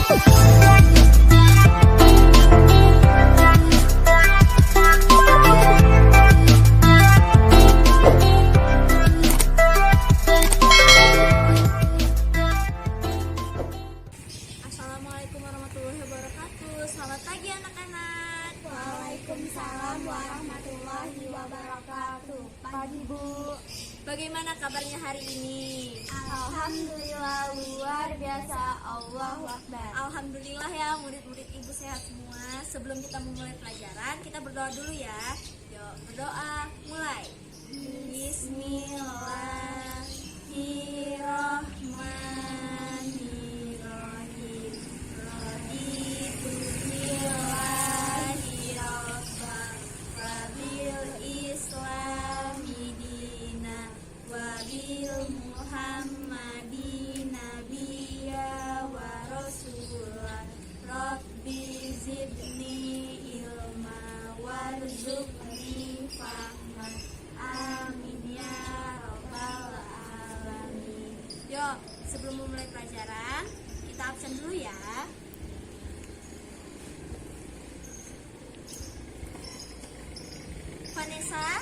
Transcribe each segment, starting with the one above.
Assalamualaikum warahmatullahi wabarakatuh. Selamat pagi anak-anak. Waalaikumsalam warahmatullahi wabarakatuh. Pagi Bu. Bagaimana kabarnya hari ini? Alhamdulillah luar biasa. Allahu Akbar. Alhamdulillah ya, murid-murid ibu sehat semua. Sebelum kita memulai pelajaran, kita berdoa dulu ya. Yuk, berdoa. Mulai. Bismillahirrahmanirrahim. Raditu billahi rabban wa bil islami dina wa bil muhammadin nabiyya wa rasulah. Rabbi zidni ilma warzuqni fahma. Amin ya rabbal alamin. Yuk, sebelum memulai pelajaran, kita absen dulu ya. Vanessa,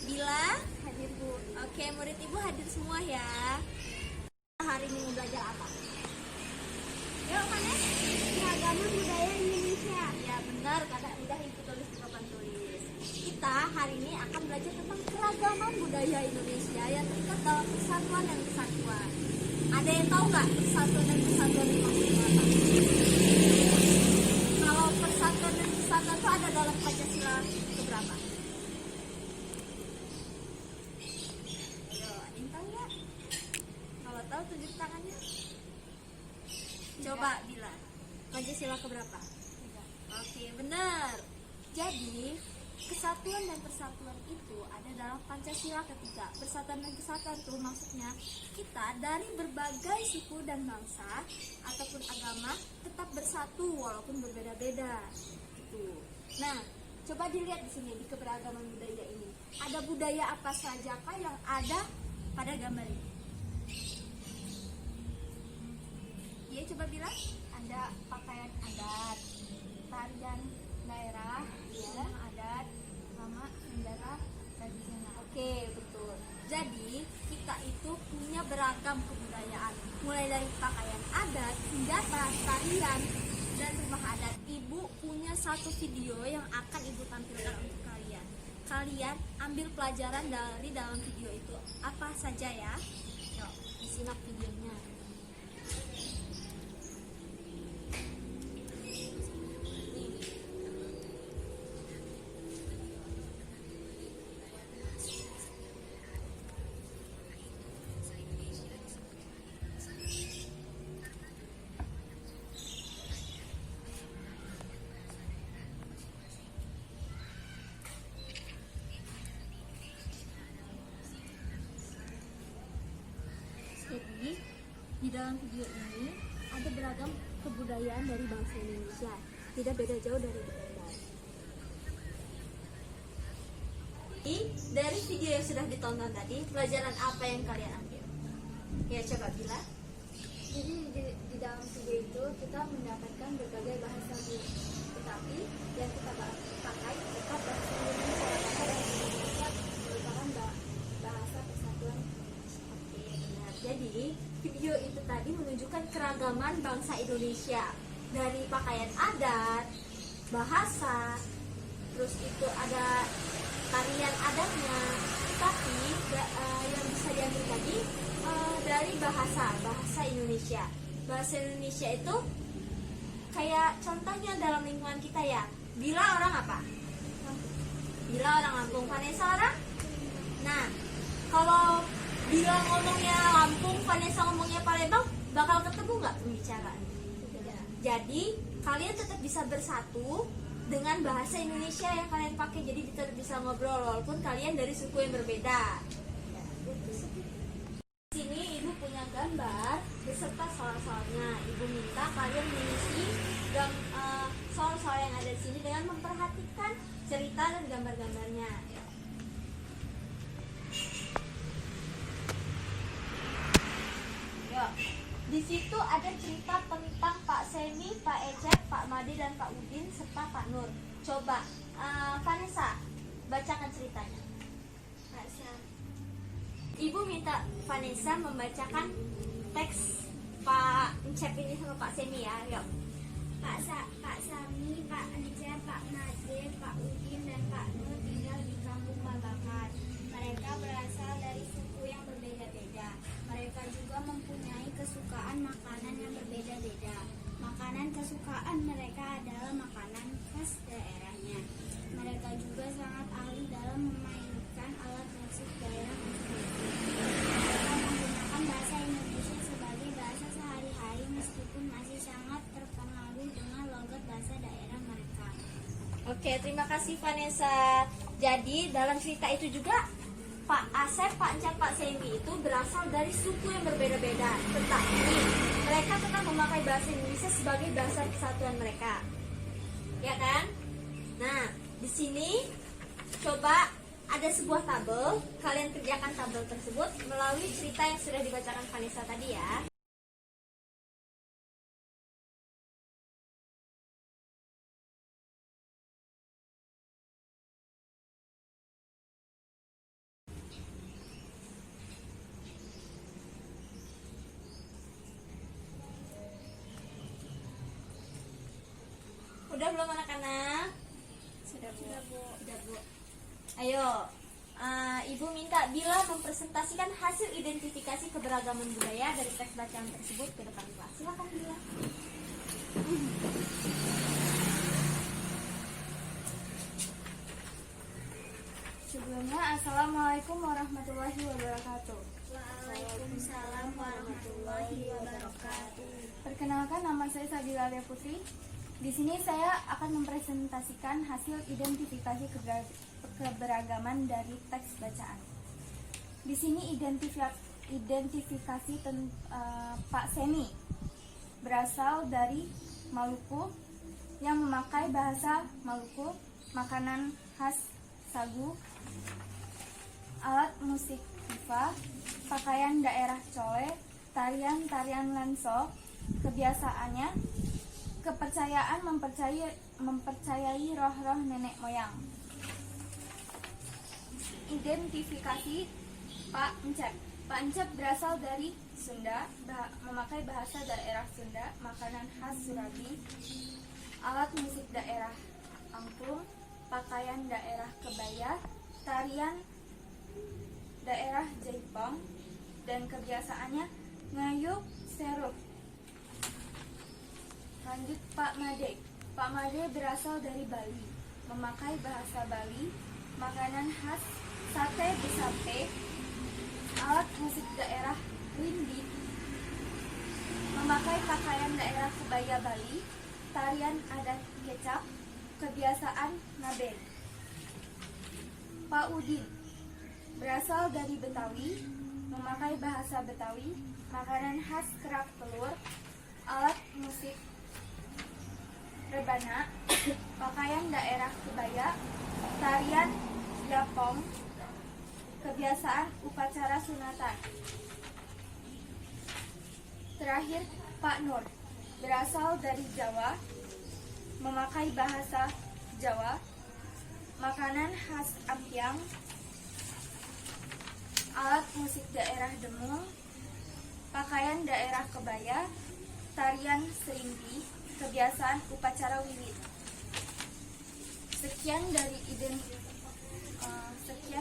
Bila, Hadir Bu. oke, murid ibu hadir semua ya. Hari ini mau belajar apa? Yuk Vanessa. Keragaman budaya Indonesia. Ya benar, kata udah ibu tulis di papan tulis. Kita hari ini akan belajar tentang keragaman budaya Indonesia yang terikat dalam persatuan dan kesatuan. Ada yang tahu nggak persatuan dan kesatuan itu maksudnya apa? Kalau persatuan dan kesatuan itu ada dalam Pancasila keberapa? Ayo, ada yang tahu nggak? Kalau tahu tunjuk tangannya. Coba Bila, Pancasila keberapa? Oke, benar. Jadi, kesatuan dan persatuan itu ada dalam Pancasila ketiga. Persatuan dan kesatuan itu maksudnya kita dari berbagai suku dan bangsa ataupun agama tetap bersatu walaupun berbeda-beda. Gitu. Nah, coba dilihat di sini di keberagaman budaya ini. Ada budaya apa saja kah yang ada pada gambar ini? Iya, coba bilang. Ada pakaian adat, tarian daerah, Iya. adat, sama negara tradisional. Oke, betul. Jadi, kita itu punya beragam kebudayaan. Mulai dari pakaian adat, senjata, tarian, dan rumah adat. Ibu punya satu video yang akan ibu tampilkan untuk kalian. Kalian ambil pelajaran dari dalam video itu. Apa saja ya? Yuk, disimak videonya. Jadi, di dalam video ini ada beragam kebudayaan dari bangsa Indonesia. Tidak beda jauh dari Belanda. Dari video yang sudah ditonton tadi, pelajaran apa yang kalian ambil? Ya, coba Bila. Jadi di dalam video itu kita mendapatkan berbagai bahasa Bu. Tetapi yang kita pakai tetap bahasa Indonesia karena bahasa Indonesia merupakan bahasa persatuan. Oke, benar. Jadi, video itu tadi menunjukkan keragaman bangsa Indonesia. Dari pakaian adat, bahasa, terus itu ada tarian adatnya. Tetapi yang bisa diambil tadi dari bahasa Indonesia. Bahasa Indonesia itu kayak contohnya dalam lingkungan kita ya. Bila orang apa? Bila orang Lampung. Vanessa orang? Nah, kalau Bila ngomongnya Lampung, Vanessa ngomongnya Palembang, bakal ketemu nggak pembicaraan? Jadi kalian tetap bisa bersatu dengan bahasa Indonesia yang kalian pakai. Jadi tetap bisa ngobrol walaupun kalian dari suku yang berbeda. Di sini ibu punya gambar beserta soal-soalnya. Ibu minta kalian mengisi soal-soal yang ada di sini dengan memperhatikan cerita dan gambar-gambarnya. Yuk. Di situ ada cerita tentang Pak Semi, Pak Ecep, Pak Made, dan Pak Udin serta Pak Nur. Coba Vanessa bacakan ceritanya. Pak Sam. Ibu minta Vanessa membacakan teks Pak Ecep ini sama Pak Semi ya. Yuk. Pak Sami, Pak Ecep, Pak Made, Pak Udin, dan Pak Nur tinggal di kampung Babakan. Mereka berasal dari suku yang berbeda-beda. Mereka juga mempunyai kesukaan makanan yang berbeda-beda. Makanan kesukaan mereka adalah makanan khas daerahnya. Mereka juga sangat ahli dalam memainkan alat musik daerah masing-masing. Mereka menggunakan bahasa Indonesia sebagai bahasa sehari-hari meskipun masih sangat terpengaruh dengan logat bahasa daerah mereka. Oke, terima kasih Vanessa. Jadi dalam cerita itu juga Pak Asep, Pak Encep, Pak Semi itu berasal dari suku yang berbeda-beda. Tetapi mereka tetap memakai bahasa Indonesia sebagai bahasa kesatuan mereka. Ya kan? Nah, di sini coba ada sebuah tabel. Kalian kerjakan tabel tersebut melalui cerita yang sudah dibacakan Vanessa tadi ya. Udah belum anak-anak? Sudah Bu. Udah Bu. Ayo, Ibu minta Bila mempresentasikan hasil identifikasi keberagaman budaya dari teks bacaan tersebut ke depan kelas. Silakan Bila. Sebelumnya, Assalamualaikum warahmatullahi wabarakatuh. Waalaikumsalam warahmatullahi wabarakatuh. Perkenalkan, nama saya Sabila Lia Putri. Di sini saya akan mempresentasikan hasil identifikasi keberagaman dari teks bacaan. Di sini identifikasi Pak Semi berasal dari Maluku yang memakai bahasa Maluku, makanan khas sagu, alat musik tifa, pakaian daerah Cole, tarian Lanso, kebiasaannya kepercayaan mempercayai roh-roh nenek moyang. Identifikasi Pak Encep. Pak Encep berasal dari Sunda, memakai bahasa daerah Sunda, makanan khas Surabi, alat musik daerah angklung, pakaian daerah kebaya, tarian daerah Jaipong, dan kebiasaannya ngayuk seruk. Lanjut Pak Made. Pak Made berasal dari Bali, memakai bahasa Bali, makanan khas sate besate, alat musik daerah Lindi, memakai pakaian daerah kebaya Bali, tarian adat kecap, kebiasaan ngaben. Pak Udin berasal dari Betawi, memakai bahasa Betawi, makanan khas kerak telur, alat musik rebana, pakaian daerah kebaya, tarian yapong, kebiasaan upacara sunatan. Terakhir, Pak Nur berasal dari Jawa, memakai bahasa Jawa, makanan khas ampiang, alat musik daerah Demung, pakaian daerah kebaya, tarian serimpi, kebiasaan upacara wiwit. Sekian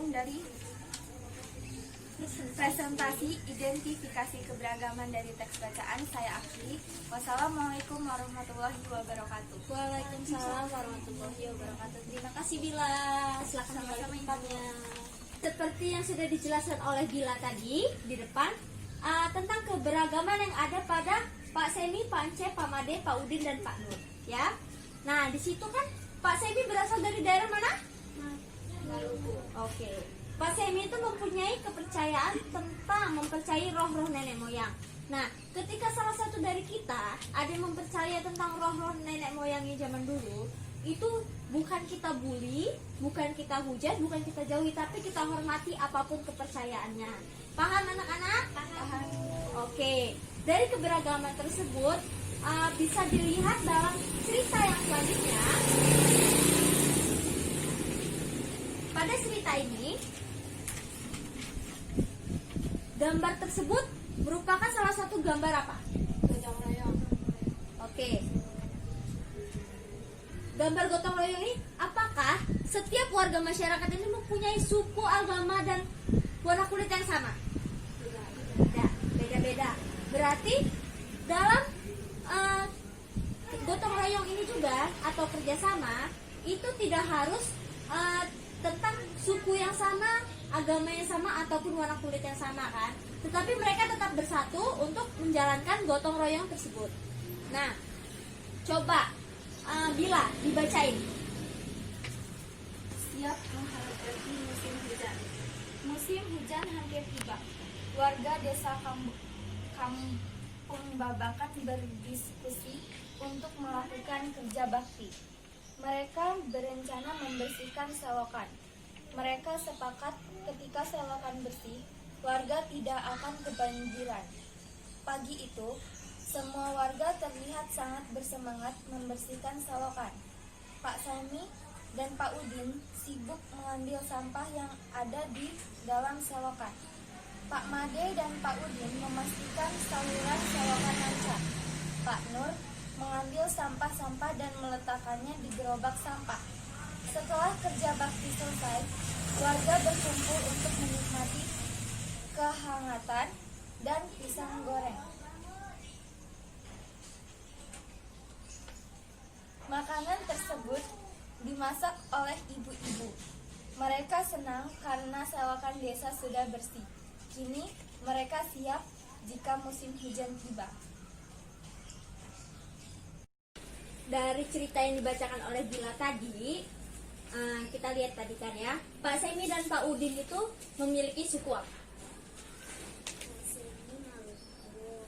dari presentasi identifikasi keberagaman dari teks bacaan. Saya akhiri. Wassalamualaikum warahmatullahi wabarakatuh. Waalaikumsalam warahmatullahi wabarakatuh. Terima kasih Bila. Silakan kembali ke tempatnya. Seperti yang sudah dijelaskan oleh Bila tadi di depan tentang keberagaman yang ada pada Pak Semi, Pak Encep, Pak Made, Pak Udin, dan Pak Nur. Ya. Nah, di situ kan Pak Semi berasal dari daerah mana? Maluku. Oke. Pak Semi itu mempunyai kepercayaan tentang mempercayai roh-roh nenek moyang. Nah, ketika salah satu dari kita ada yang mempercaya tentang roh-roh nenek moyangnya zaman dulu, itu bukan kita bully, bukan kita hujat, bukan kita jauhi, tapi kita hormati apapun kepercayaannya. Paham anak-anak? Paham. Oke. dari keberagaman tersebut bisa dilihat dalam cerita yang selanjutnya. Pada cerita ini, gambar tersebut merupakan salah satu gambar apa? Gotong royong. Oke. Gambar gotong royong ini, apakah setiap warga masyarakat ini mempunyai suku, agama, dan warna kulit yang sama? Tidak, beda-beda. Berarti dalam gotong royong ini juga atau kerjasama itu tidak harus tentang suku yang sama, agama yang sama, ataupun warna kulit yang sama kan, tetapi mereka tetap bersatu untuk menjalankan gotong royong tersebut. Nah, coba Bila dibacain. Siap menghadapi musim hujan. Musim hujan hampir tiba. Warga desa Kampung Babakan berdiskusi untuk melakukan kerja bakti. Mereka berencana membersihkan selokan. Mereka sepakat ketika selokan bersih, warga tidak akan kebanjiran. Pagi itu, semua warga terlihat sangat bersemangat membersihkan selokan. Pak Sami dan Pak Udin sibuk mengambil sampah yang ada di dalam selokan. Pak Made dan Pak Udin memastikan saluran selokan lancar. Pak Nur mengambil sampah-sampah dan meletakkannya di gerobak sampah. Setelah kerja bakti selesai, warga berkumpul untuk menikmati kehangatan dan pisang goreng. Makanan tersebut dimasak oleh ibu-ibu. Mereka senang karena selokan desa sudah bersih. Kini mereka siap jika musim hujan tiba. Dari cerita yang dibacakan oleh Bila tadi, kita lihat tadi kan ya, Pak Semi dan Pak Udin itu memiliki suku apa?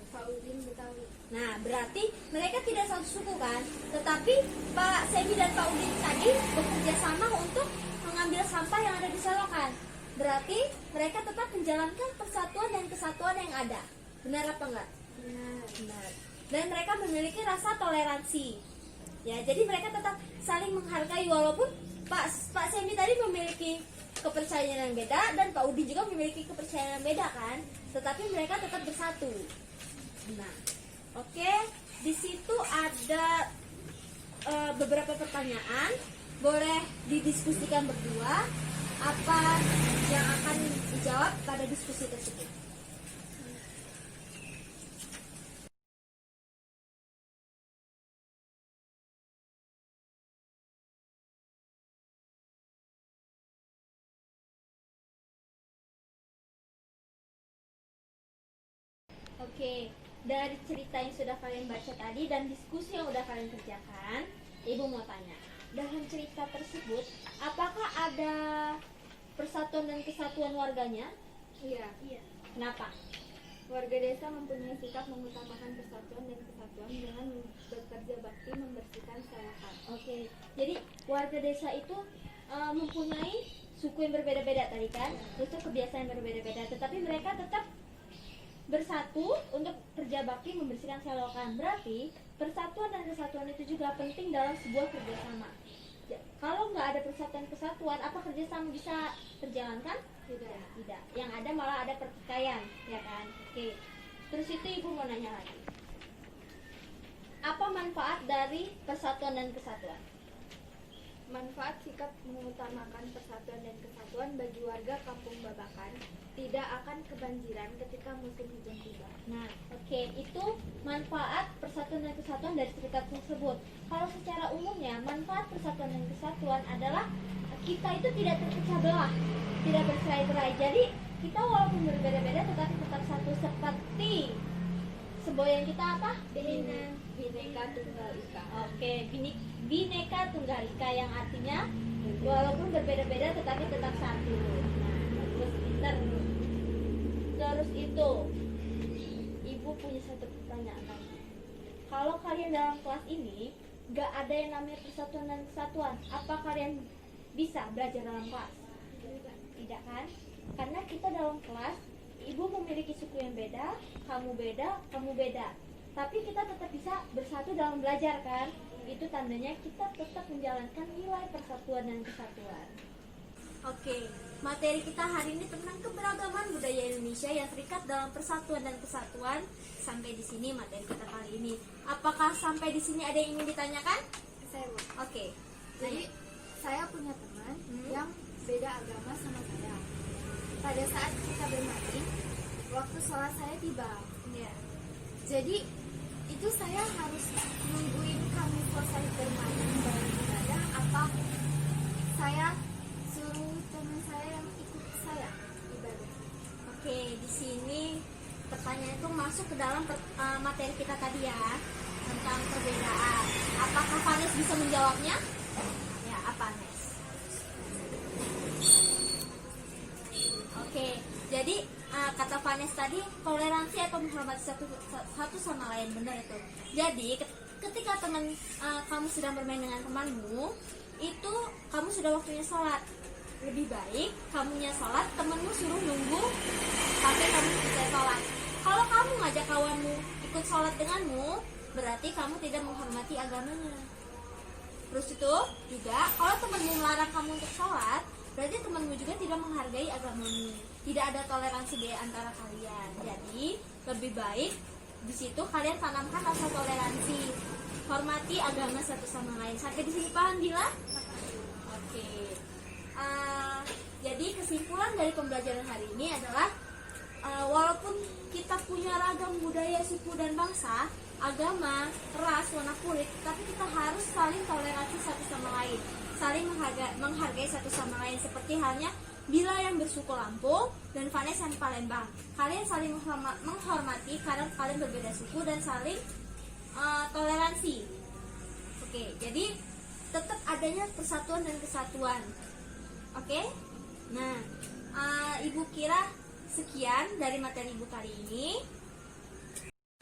Pak Udin Betawi. Nah, berarti mereka tidak satu suku kan? Tetapi Pak Semi dan Pak Udin tadi bekerja sama untuk mengambil sampah yang ada di selokan. Berarti mereka tetap menjalankan persatuan dan kesatuan yang ada. Benar apa enggak? Benar. Dan mereka memiliki rasa toleransi. Ya, jadi mereka tetap saling menghargai walaupun Pak Semi tadi memiliki kepercayaan yang beda dan Pak Udin juga memiliki kepercayaan yang beda kan? Tetapi mereka tetap bersatu. Nah, oke, di situ ada beberapa pertanyaan, boleh didiskusikan berdua. Apa yang akan dijawab pada diskusi tersebut? Oke, dari cerita yang sudah kalian baca tadi dan diskusi yang sudah kalian kerjakan, Ibu mau tanya, dalam cerita tersebut, apakah ada persatuan dan kesatuan warganya? Iya. Kenapa? Warga desa mempunyai sikap mengutamakan persatuan dan kesatuan dengan bekerja bakti membersihkan selokan. Oke, jadi warga desa itu mempunyai suku yang berbeda-beda tadi kan, terus kebiasaan yang berbeda-beda, tetapi mereka tetap bersatu untuk kerja bakti membersihkan selokan. Berarti persatuan dan kesatuan itu juga penting dalam sebuah kerjasama. Kalau nggak ada persatuan kesatuan, apa kerjasama bisa terjalankan? Tidak. Yang ada malah ada pertikaian, ya kan? Oke. Terus itu Ibu mau nanya lagi. Apa manfaat dari persatuan dan kesatuan? Manfaat sikap mengutamakan persatuan dan kesatuan bagi warga Kampung Babakan tidak akan kebanjiran ketika musim hujan tiba. Nah, oke, itu manfaat persatuan dan kesatuan dari cerita tersebut. Kalau secara umumnya, manfaat persatuan dan kesatuan adalah kita itu tidak terpecah belah, tidak bercerai-berai. Jadi, kita walaupun berbeda-beda tetapi tetap satu, seperti semboyan kita apa? Bineka Tunggal Ika. Oke, Bineka Tunggal Ika yang artinya walaupun berbeda-beda tetapi tetap satu. Nah, terus pintar. Terus itu, Ibu punya satu pertanyaan lagi. Kalau kalian dalam kelas ini gak ada yang namanya persatuan dan kesatuan, apa kalian bisa belajar dalam kelas? Tidak kan? Karena kita dalam kelas ibu memiliki suku yang beda, kamu beda. Tapi kita tetap bisa bersatu dalam belajar kan? Itu tandanya kita tetap menjalankan nilai persatuan dan kesatuan. Oke, materi kita hari ini tentang keberagaman budaya Indonesia yang terikat dalam persatuan dan kesatuan. Sampai di sini materi kita kali ini. Apakah sampai di sini ada yang ingin ditanyakan? Saya Bu. Oke. Jadi saya punya teman yang beda agama sama saya. Pada saat kita bermain, waktu sholat saya tiba. Ya. Jadi itu saya harus nungguin kami selesai bermain dan ibadah, apa saya suruh teman saya yang ikut saya ibadah? Oke, di sini pertanyaan itu masuk ke dalam materi kita tadi ya, tentang perbedaan. Apakah Vanes bisa menjawabnya? Ya, apa Nes? Oke, jadi kata Vanes tadi toleransi atau menghormati satu sama lain, benar itu. Jadi ketika kamu sedang bermain dengan temanmu, itu kamu sudah waktunya sholat. Lebih baik kamunya sholat, temanmu suruh nunggu sampai kamu selesai sholat. Kalau kamu ngajak kawanmu ikut sholat denganmu, berarti kamu tidak menghormati agamanya. Terus itu juga kalau temanmu melarang kamu untuk sholat, berarti temanmu juga tidak menghargai agamamu. Tidak ada toleransi di antara kalian. Jadi lebih baik di situ kalian tanamkan rasa toleransi, hormati agama satu sama lain. Sampai di sini paham Dila? Oke. Jadi kesimpulan dari pembelajaran hari ini adalah walaupun kita punya ragam budaya, suku dan bangsa, agama, ras, warna kulit, tapi kita harus saling toleransi satu sama lain, saling menghargai satu sama lain. Seperti halnya Bila yang bersuku Lampung dan Vanes yang Palembang, kalian saling menghormati karena kalian berbeda suku dan saling toleransi. Oke, jadi tetap adanya persatuan dan kesatuan. Oke, nah Ibu kira sekian dari materi Ibu kali ini.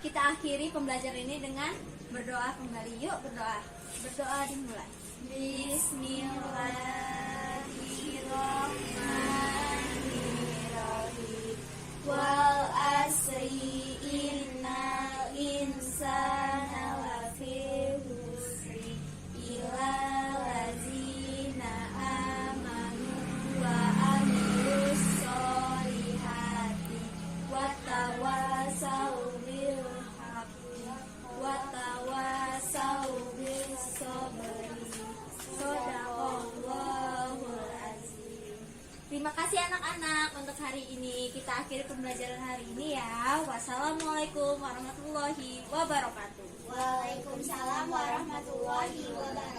Kita akhiri pembelajaran ini dengan berdoa kembali. Yuk berdoa. Berdoa dimulai. Bismillahirrahmanirrahim. Wal asri innal insana lafi khusri illa lazina amanu wa amilus solihati wa tawasau bil haqqi wa tawasau bis sabri. Shadaqallahul azim. Terima kasih anak-anak untuk hari ini. Kita akhiri pembelajaran hari ini ya. Wassalamualaikum warahmatullahi wabarakatuh. Waalaikumsalam warahmatullahi wabarakatuh.